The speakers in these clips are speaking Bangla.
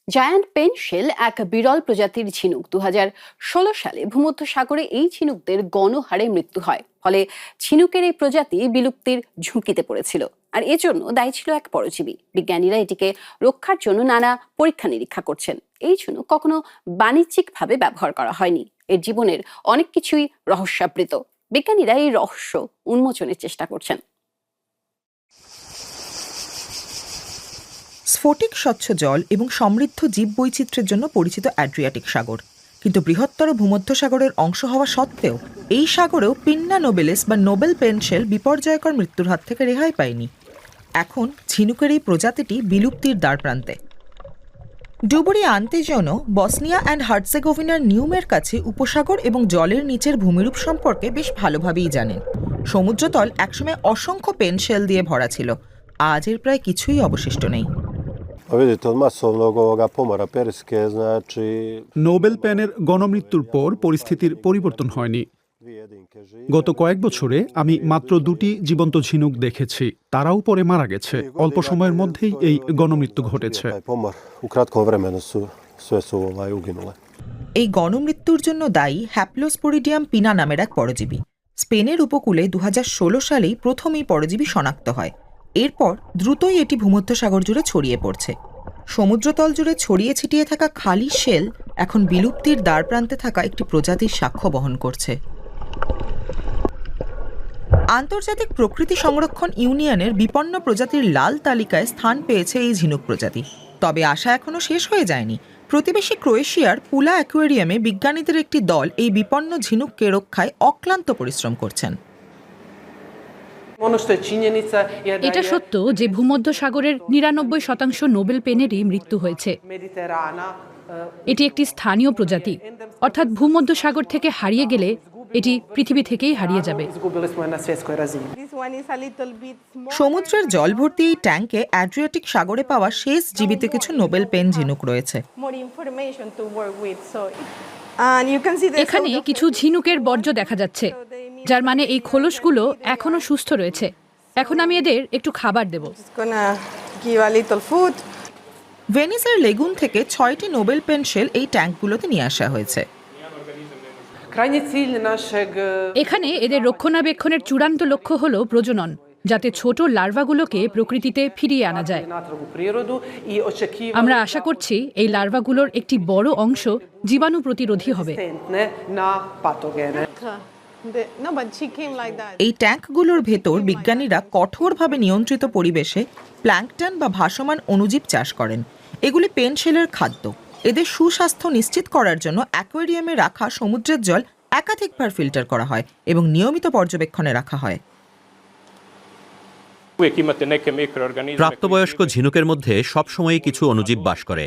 জায়ান্ট পেনশেল এক বিরল প্রজাতির ঝিনুক। 2016 সালে ভূমধ্যসাগরে এই ঝিনুকদের গণহারে মৃত্যু হয়, ফলে ঝিনুকের এই প্রজাতি বিলুপ্তির ঝুঁকিতে পড়েছিল। আর এজন্য দায়ী ছিল এক পরজীবী। বিজ্ঞানীরা এটিকে রক্ষার জন্য নানা পরীক্ষা নিরীক্ষা করছেন। এই ঝিনুক কখনো বাণিজ্যিকভাবে ব্যবহার করা হয়নি। এর জীবনের অনেক কিছুই রহস্যাবৃত। বিজ্ঞানীরা এই রহস্য উন্মোচনের চেষ্টা করছেন। স্ফটিক স্বচ্ছ জল এবং সমৃদ্ধ জীববৈচিত্র্যের জন্য পরিচিত অ্যাড্রিয়াটিক সাগর, কিন্তু বৃহত্তর ভূমধ্যসাগরের অংশ হওয়া সত্ত্বেও এই সাগরেও পিন্না নোবেলিস বা নোবেল পেনশেল বিপর্যয়কর মৃত্যুর হাত থেকে রেহাই পায়নি। এখন ঝিনুকের এই প্রজাতিটি বিলুপ্তির দ্বারপ্রান্তে। ডুবুরি আন্তেজোন বসনিয়া অ্যান্ড হার্জেগোভিনার নিউমের কাছে উপসাগর এবং জলের নিচের ভূমিরূপ সম্পর্কে বেশ ভালোভাবেই জানেন। সমুদ্রতল একসময় অসংখ্য পেনশেল দিয়ে ভরা ছিল, আজ এর প্রায় কিছুই অবশিষ্ট নেই। নোবেল প্যানের গণমৃত্যুর পর পরিস্থিতির পরিবর্তন হয়নি। গত কয়েক বছরে আমি মাত্র 2টি জীবন্ত ঝিনুক দেখেছি, তারাও পরে মারা গেছে। অল্প সময়ের মধ্যেই এই গণমৃত্যু ঘটেছে। এই গণমৃত্যুর জন্য দায়ী হ্যাপ্লোস্পোরিডিয়াম পিনা নামের এক পরজীবী। স্পেনের উপকূলে 2016 সালেই প্রথম এই পরজীবী শনাক্ত হয়। এরপর দ্রুতই এটি ভূমধ্যসাগর জুড়ে ছড়িয়ে পড়ছে। সমুদ্রতল জুড়ে ছড়িয়ে ছিটিয়ে থাকা খালি শেল এখন বিলুপ্তির দ্বারপ্রান্তে থাকা একটি প্রজাতির সাক্ষ্য বহন করছে। আন্তর্জাতিক প্রকৃতি সংরক্ষণ ইউনিয়নের বিপন্ন প্রজাতির লাল তালিকায় স্থান পেয়েছে এই ঝিনুক প্রজাতি। তবে আশা এখনো শেষ হয়ে যায়নি। প্রতিবেশী ক্রোয়েশিয়ার পুলা অ্যাকোয়ারিয়ামে বিজ্ঞানীদের একটি দল এই বিপন্ন ঝিনুককে রক্ষায় অক্লান্ত পরিশ্রম করছেন। এটা সত্য যে ভূমধ্যসাগরের 99% নোবেল পেনেরই মৃত্যু হয়েছে। এটি একটি স্থানীয় প্রজাতি, অর্থাৎ ভূমধ্যসাগর থেকে হারিয়ে গেলে এটি পৃথিবী থেকেই হারিয়ে যাবে। সমুদ্রের জল ভর্তি এই ট্যাঙ্কে অ্যাড্রিয়াটিক সাগরে পাওয়া শেষ জীবিত কিছু নোবেল পেন ঝিনুক রয়েছে। এখানে কিছু ঝিনুকের বর্জ্য দেখা যাচ্ছে, যার মানে এই খোলসগুলো এখনো সুস্থ রয়েছে। এখন আমি এদের একটু খাবার দেব। ভেনিসের লেগুন থেকে 6টি নোবেল পেনশেল এই ট্যাঙ্কগুলোতে নিয়ে আসা হয়েছে। এখানে এদের রক্ষণাবেক্ষণের চূড়ান্ত লক্ষ্য হল প্রজনন, যাতে ছোট লার্ভাগুলোকে প্রকৃতিতে ফিরিয়ে আনা যায়। আমরা আশা করছি এই লার্ভাগুলোর একটি বড় অংশ জীবাণু প্রতিরোধী হবে। এই ট্যাঙ্কগুলোর ভেতর বিজ্ঞানীরা কঠোরভাবে নিয়ন্ত্রিত পরিবেশে প্ল্যাঙ্কটন বা ভাসমান অণুজীব চাষ করেন। এগুলি পেনশেলের খাদ্য। এদের সুস্বাস্থ্য নিশ্চিত করার জন্য অ্যাকোয়ারিয়ামে রাখা সমুদ্রের জল একাধিকবার ফিল্টার করা হয় এবং নিয়মিত পর্যবেক্ষণে রাখা হয়। প্রাপ্তবয়স্ক ঝিনুকের মধ্যে সবসময়ই কিছু অণুজীব বাস করে।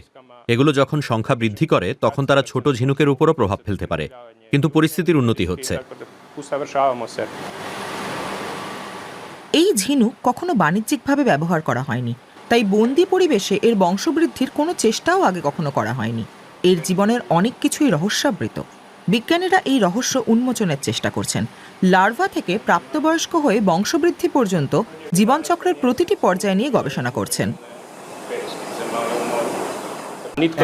এগুলো যখন সংখ্যা বৃদ্ধি করে তখন তারা ছোট ঝিনুকের উপরও প্রভাব ফেলতে পারে, কিন্তু পরিস্থিতির উন্নতি হচ্ছে। এই ঝিনুক কখনো বাণিজ্যিকভাবে ব্যবহার করা হয়নি, তাই বন্দি পরিবেশে এর বংশবৃদ্ধির কোনো চেষ্টাও আগে কখনো করা হয়নি। এর জীবনের অনেক কিছুই রহস্যাবৃত। বিজ্ঞানীরা এই রহস্য উন্মোচনের চেষ্টা করছেন। লার্ভা থেকে প্রাপ্তবয়স্ক হয়ে বংশবৃদ্ধি পর্যন্ত জীবনচক্রের প্রতিটি পর্যায় নিয়ে গবেষণা করছেন।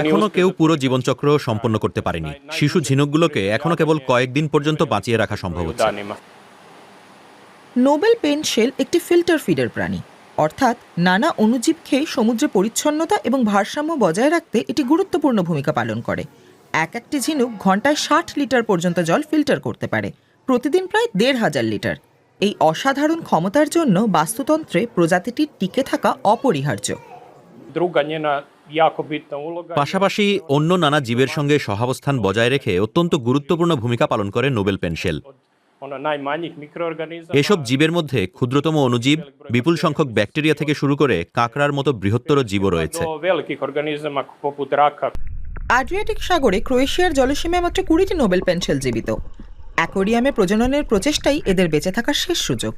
এখনো কেউ পুরো জীবনচক্র সম্পন্ন করতে পারেনি। শিশু ঝিনুকগুলোকে এখনো কেবল কয়েকদিন পর্যন্ত বাঁচিয়ে রাখা সম্ভব হচ্ছে। নোবেল পেনশেল একটি ফিল্টার ফিডার প্রাণী, অর্থাৎ নানা অণুজীব খেয়ে সমুদ্রে পরিচ্ছন্নতা এবং ভারসাম্য বজায় রাখতে এটি গুরুত্বপূর্ণ ভূমিকা পালন করে। একটি ঝিনুক ঘন্টায় 60 লিটার পর্যন্ত জল ফিল্টার করতে পারে, প্রতিদিন প্রায় 1,500 লিটার। এই অসাধারণ ক্ষমতার জন্য বাস্তুতন্ত্রে প্রজাতিটির টিকে থাকা অপরিহার্য। পাশাপাশি অন্য নানা জীবের সঙ্গে সহাবস্থান বজায় রেখে অত্যন্ত গুরুত্বপূর্ণ ভূমিকা পালন করে নোবেল পেনশেল। এসব জীবের মধ্যে ক্ষুদ্রতম অণুজীব, বিপুল সংখ্যক ব্যাকটেরিয়া থেকে শুরু করে কাঁকড়ার মতো বৃহত্তর জীবও রয়েছে। অ্যাড্রিয়াটিক সাগরে ক্রোয়েশিয়ার জলসীমায় মাত্র 20টি নোবেল পেনশেল জীবিত। অ্যাকোয়ারিয়ামে প্রজননের প্রচেষ্টাই এদের বেঁচে থাকার শেষ সুযোগ।